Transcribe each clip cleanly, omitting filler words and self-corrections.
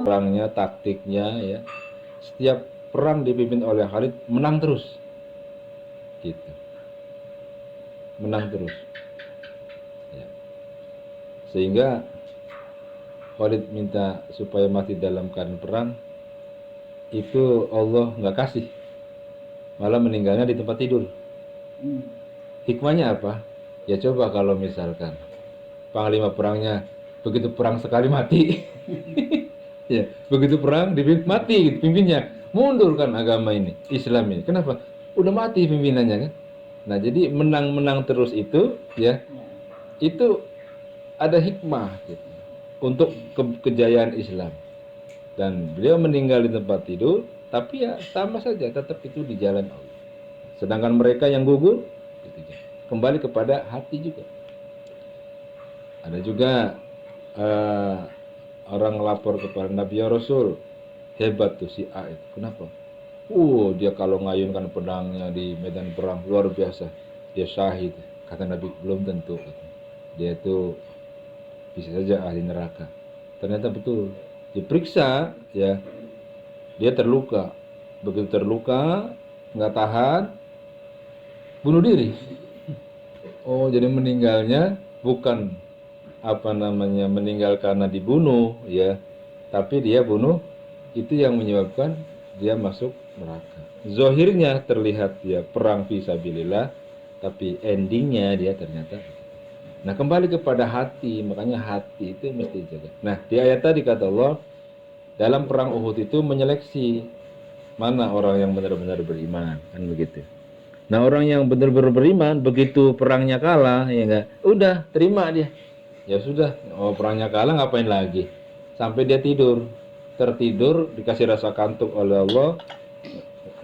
perangnya, taktiknya ya. Setiap perang dipimpin oleh Khalid menang terus. Gitu. Menang terus. Ya. Sehingga Khalid minta supaya mati dalam keadaan perang, itu Allah nggak kasih, malah meninggalnya di tempat tidur. Hikmahnya apa? Ya coba kalau misalkan panglima perangnya begitu perang sekali mati, ya begitu perang mati gitu, pimpinnya mundur kan agama ini, Islam ini. Kenapa? Udah mati pimpinannya kan. Nah jadi menang-menang terus itu ya, itu ada hikmah gitu, untuk kejayaan Islam. Dan beliau meninggal di tempat tidur, tapi ya sama saja, tetap itu di jalan Allah. Sedangkan mereka yang gugur, kembali kepada hati juga. Ada juga orang lapor kepada Nabi, ya Rasul, hebat tuh si A itu. Kenapa? Dia kalau ngayunkan pedangnya di medan perang luar biasa, dia syahid. Kata Nabi, belum tentu. Dia itu bisa saja ahli neraka. Ternyata betul. Diperiksa, ya, dia terluka. Begitu terluka, nggak tahan, bunuh diri. Jadi meninggalnya bukan meninggal karena dibunuh, ya, tapi dia bunuh, itu yang menyebabkan dia masuk neraka. Zohirnya terlihat dia perang fisabilillah, tapi endingnya dia ternyata. Nah kembali kepada hati, makanya hati itu mesti dijaga. Nah di ayat tadi kata Allah, dalam perang Uhud itu menyeleksi mana orang yang benar-benar beriman, kan begitu. Nah orang yang benar-benar beriman, begitu perangnya kalah, ya enggak, udah terima dia. Ya sudah, perangnya kalah ngapain lagi? Sampai dia tidur, tertidur, dikasih rasa kantuk oleh Allah,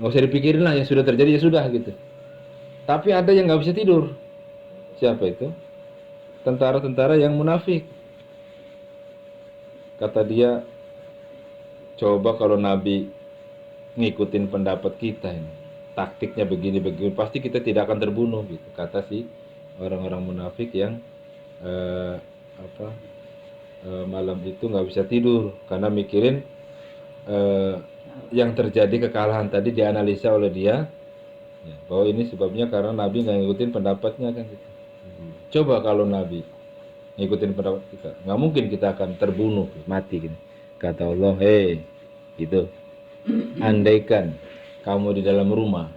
nggak usah dipikirin lah, yang sudah terjadi ya sudah gitu. Tapi ada yang nggak bisa tidur. Siapa itu? Tentara-tentara yang munafik. Kata dia, coba kalau Nabi ngikutin pendapat kita ini, taktiknya begini-begini, pasti kita tidak akan terbunuh gitu. Kata si orang-orang munafik yang malam itu nggak bisa tidur karena mikirin yang terjadi kekalahan tadi, dianalisa oleh dia ya, bahwa ini sebabnya karena Nabi nggak ngikutin pendapatnya kan gitu. Coba kalau Nabi ngikutin pendapat kita, nggak mungkin kita akan terbunuh mati gitu. Kata Allah, gitu, andaikan kamu di dalam rumah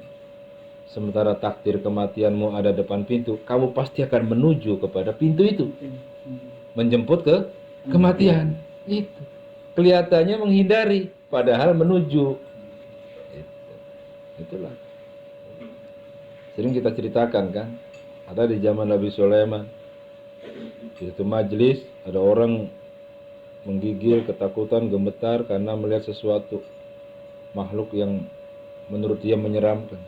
sementara takdir kematianmu ada depan pintu, kamu pasti akan menuju kepada pintu itu, menjemput ke kematian. Itu kelihatannya menghindari, padahal menuju. Itulah sering kita ceritakan kan, ada di zaman Nabi Sulaiman, di satu majelis ada orang menggigil, ketakutan, gemetar karena melihat sesuatu makhluk yang menurut dia menyeramkan.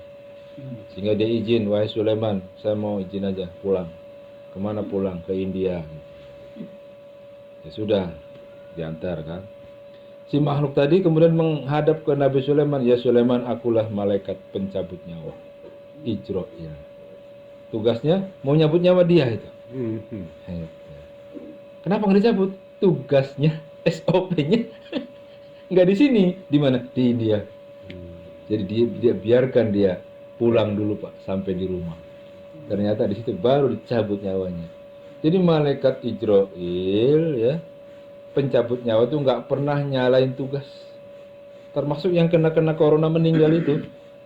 Sehingga dia izin, wahai Sulaiman, saya mau izin aja pulang. Kemana pulang? Ke India. Ya sudah, diantar kan. Si makhluk tadi kemudian menghadap ke Nabi Sulaiman, ya Sulaiman, akulah malaikat pencabut nyawa, Ijro'il. Tugasnya mau nyabut nyawa dia itu. Kenapa nggak dicabut? Tugasnya, SOP-nya nggak di sini, di mana? Di India. Jadi dia biarkan dia pulang dulu Pak, sampai di rumah. Ternyata di situ baru dicabut nyawanya. Jadi malaikat Ijro'il ya, pencabut nyawa itu nggak pernah nyalain tugas. Termasuk yang kena corona meninggal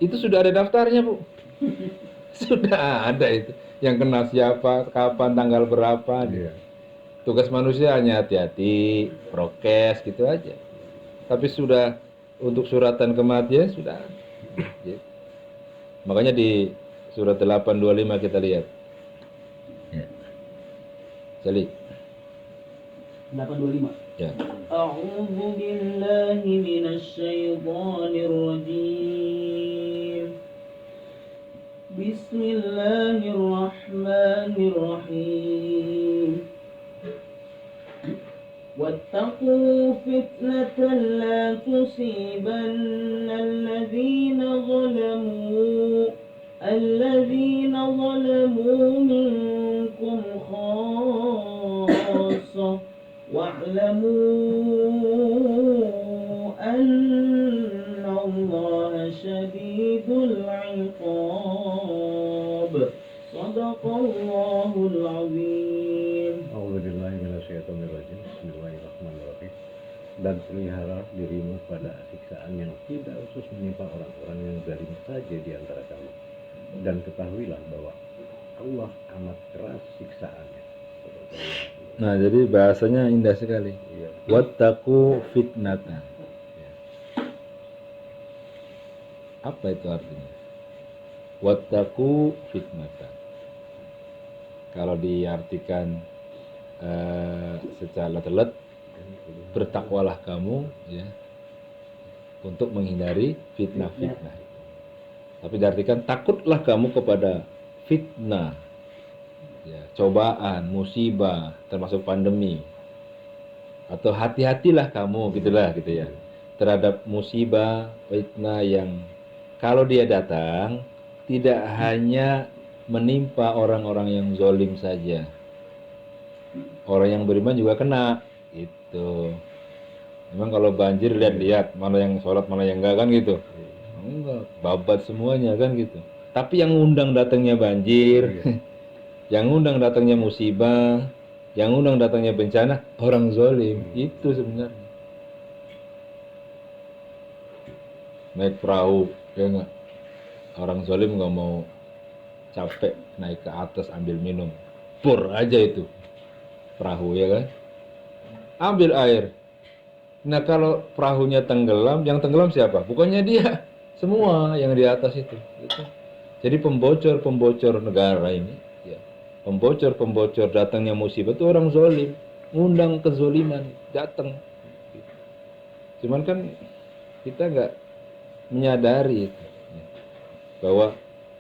itu sudah ada daftarnya Bu. Sudah ada itu. Yang kena siapa, kapan, tanggal berapa. Gitu. Tugas manusia hanya hati-hati, prokes gitu aja. Tapi sudah untuk suratan kematian sudah ada. Gitu. Makanya di surat 825 kita lihat. Ya. Jali. 825. Ya. A'udzu billahi minasyaitonir rajim. Bismillahirrahmanirrahim. واتقوا فتنة لا تصيبن الذين ظلموا منكم خاصة واعلموا صدق الله العظيم. A'udzubillahi minasyaitonirrajim. Bismillahirrahmanirrahim. Dan pelihara dirimu pada siksaan yang tidak khusus menimpa orang-orang yang zalim saja di antara kamu. Dan ketahuilah bahwa Allah amat keras siksaannya. Nah, jadi bahasanya indah sekali. Iya. Wattaqu fitnatan. Ya. Apa itu artinya? Wattaqu fitnatan. Kalau diartikan secara telat, bertakwalah kamu ya untuk menghindari fitnah-fitnah. Tapi diartikan takutlah kamu kepada fitnah, ya, cobaan, musibah, termasuk pandemi. Atau hati-hatilah kamu gitulah gitu ya terhadap musibah, fitnah yang kalau dia datang tidak hanya menimpa orang-orang yang zalim saja. Orang yang beriman juga kena gitu. Memang kalau banjir lihat-lihat mana yang sholat mana yang enggak kan gitu. Enggak, babat semuanya kan gitu. Tapi yang undang datangnya banjir, yang undang datangnya musibah, yang undang datangnya bencana orang zalim. Itu sebenarnya. Naik perahu, ya enggak? Orang zalim nggak mau capek naik ke atas ambil minum, pur aja itu perahu ya kan, ambil air. Nah kalau perahunya tenggelam, yang tenggelam siapa? Bukannya dia, semua yang di atas itu. Gitu. Jadi pembocor negara ini, ya. Pembocor datangnya musibah itu orang zalim, ngundang kezoliman, datang. Cuman kan kita nggak menyadari itu, ya, bahwa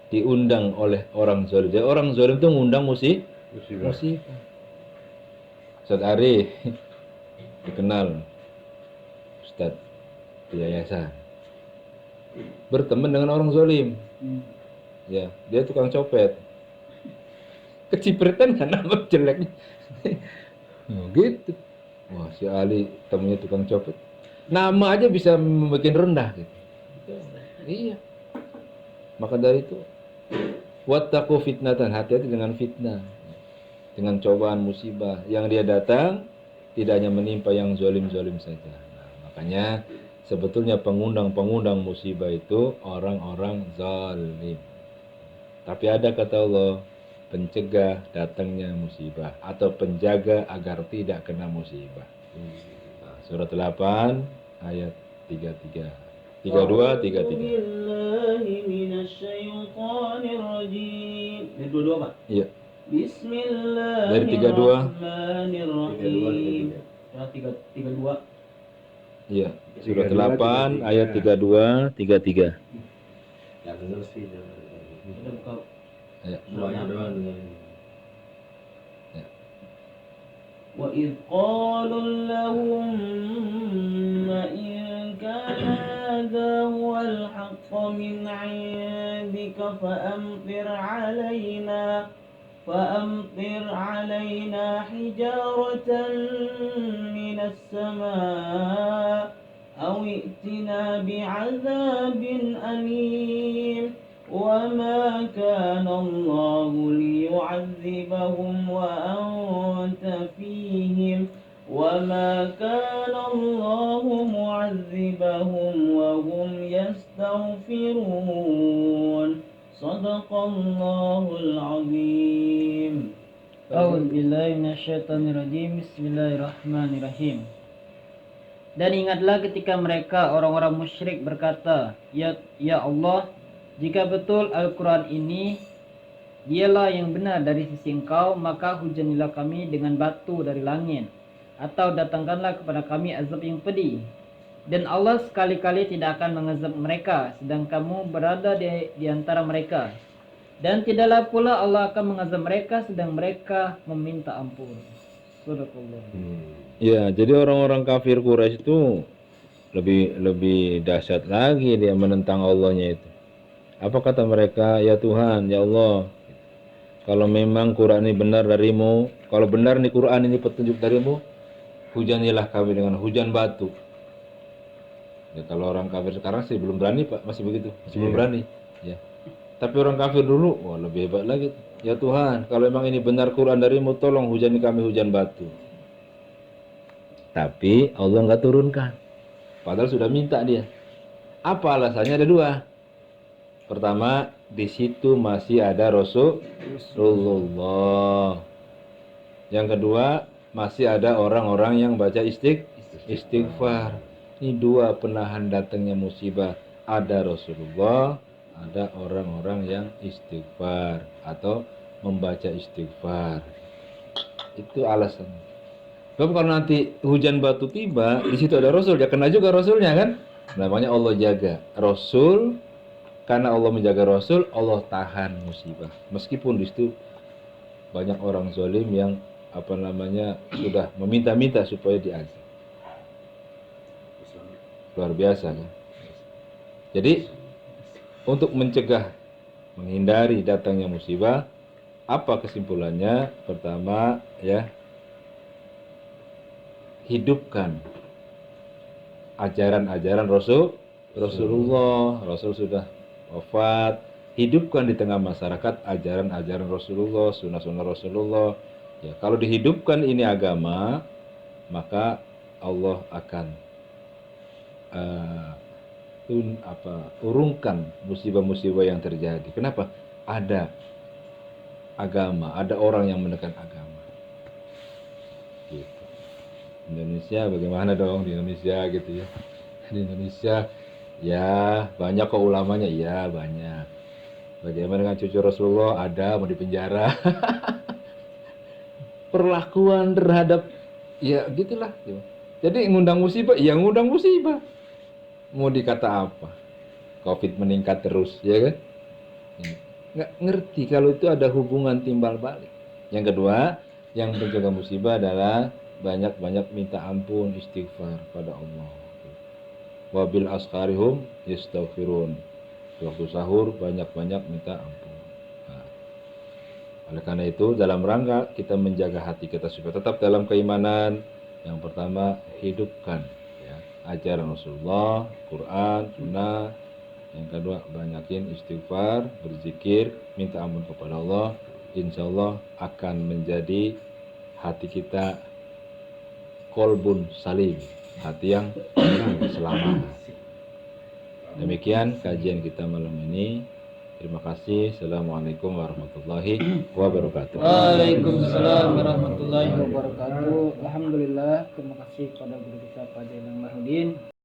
diundang oleh orang zalim. Jadi orang zalim itu ngundang musibah. Ustaz Ari dikenal Ustaz di yayasan berteman dengan orang zalim. Ya, dia tukang copet. Kecipretan kan nama jeleknya. Oh, gitu. Wah, si Ali temennya tukang copet. Nama aja bisa membuat rendah gitu. Iya. Maka dari itu wattaqu fitnatan, hati-hati dengan fitnah. Dengan cobaan musibah yang dia datang tidak hanya menimpa yang zalim-zalim saja. Nah, makanya sebetulnya pengundang musibah itu orang-orang zalim. Tapi ada kata Allah, pencegah datangnya musibah atau penjaga agar tidak kena musibah. Nah, surat 8 ayat 33. 32 33. Billahi minasyaitonir rajim. Ini dua-dua, Pak? Iya. Bismillahirrahmanirrahim. Surat 32. Iya, surat 8 ayat 32 33. Ya benar sih. Udah buka. Ya. Semuanya doang dengan وَإِذْ قَالُوا اللَّهُمَّ إِنْ كَانَ هَذَا هُوَ الْحَقَّ مِنْ عِنْدِكَ فَأَمْطِرْ عَلَيْنَا حِجَارَةً مِنَ السَّمَاءِ أَوْ ائْتِنَا بِعَذَابٍ أَلِيمٍ وَمَا كَانَ اللَّهُ لِيُعَذِّبَهُمْ وَأَنْتَ فِيهِمْ وَمَا كَانَ اللَّهُ مُعَذِّبَهُمْ وَهُمْ يَسْتَغْفِرُونَ صدق الله العظيم. أعوذ بالله من الشيطان الرجيم. بسم الله الرحمن الرحيم. Dan ingatlah ketika mereka orang-orang musyrik berkata, Ya Allah, jika betul Al-Quran ini dialah yang benar dari sisi Engkau, maka hujanilah kami dengan batu dari langit, atau datangkanlah kepada kami azab yang pedih. Dan Allah sekali-kali tidak akan mengazab mereka sedang kamu berada di antara mereka. Dan tidaklah pula Allah akan mengazab mereka sedang mereka meminta ampun. Subhanallah. Ya, jadi orang-orang kafir Quraisy itu lebih dahsyat lagi dia menentang Allahnya itu. Apa kata mereka? Ya Tuhan, ya Allah, kalau memang Quran ini benar darimu, kalau benar nih Quran ini petunjuk darimu, hujanilah kami dengan hujan batu. Ya, kalau orang kafir sekarang sih belum berani Pak, masih begitu, masih belum berani. Ya. Tapi orang kafir dulu, wah lebih hebat lagi. Ya Tuhan, kalau memang ini benar Quran darimu, tolong hujani kami hujan batu. Tapi Allah nggak turunkan. Padahal sudah minta dia. Apa alasannya? Ada dua. Pertama, di situ masih ada Rasulullah. Yang kedua, masih ada orang-orang yang baca istighfar. Ini dua penahan datangnya musibah. Ada Rasulullah, ada orang-orang yang istighfar atau membaca istighfar. Itu alasannya. Sebab kalau nanti hujan batu tiba, di situ ada Rasul, ya kena juga Rasulnya kan? Namanya Allah jaga Rasul. Karena Allah menjaga Rasul, Allah tahan musibah. Meskipun di situ banyak orang zalim yang sudah meminta-minta supaya diazab. Luar biasa kan? Jadi untuk mencegah, menghindari datangnya musibah, apa kesimpulannya? Pertama, ya, hidupkan ajaran-ajaran Rasulullah. Rasul sudah wafat, hidupkan di tengah masyarakat ajaran-ajaran Rasulullah, sunnah-sunnah Rasulullah. Ya, kalau dihidupkan ini agama, maka Allah akan urungkan musibah-musibah yang terjadi. Kenapa? Ada agama, ada orang yang menekan agama. Gitu. Indonesia bagaimana dong di Indonesia gitu ya? Di Indonesia ya banyak kok ulamanya, ya banyak. Bagaimana dengan cucu Rasulullah? Ada mau dipenjara. Perlakuan terhadap ya gitulah. Jadi ngundang musibah, ya ngundang musibah. Mau dikata apa? Covid meningkat terus, ya kan? Nggak ngerti kalau itu ada hubungan timbal balik. Yang kedua, yang mencegah musibah adalah banyak-banyak minta ampun, istighfar pada Allah. Wabil askarihum yastaghfirun. Waktu sahur banyak-banyak minta ampun. Nah, oleh karena itu dalam rangka kita menjaga hati kita supaya tetap dalam keimanan, yang pertama hidupkan ya, ajaran Rasulullah, Quran, Sunnah. Yang kedua banyakin istighfar, berzikir, minta ampun kepada Allah. Insya Allah akan menjadi hati kita kolbun salim, hati yang selamat. Demikian kajian kita malam ini. Terima kasih. Assalamualaikum warahmatullahi wabarakatuh. Waalaikumsalam warahmatullahi wabarakatuh. Alhamdulillah, terima kasih kepada guru kita Pak Jainal Marhudin.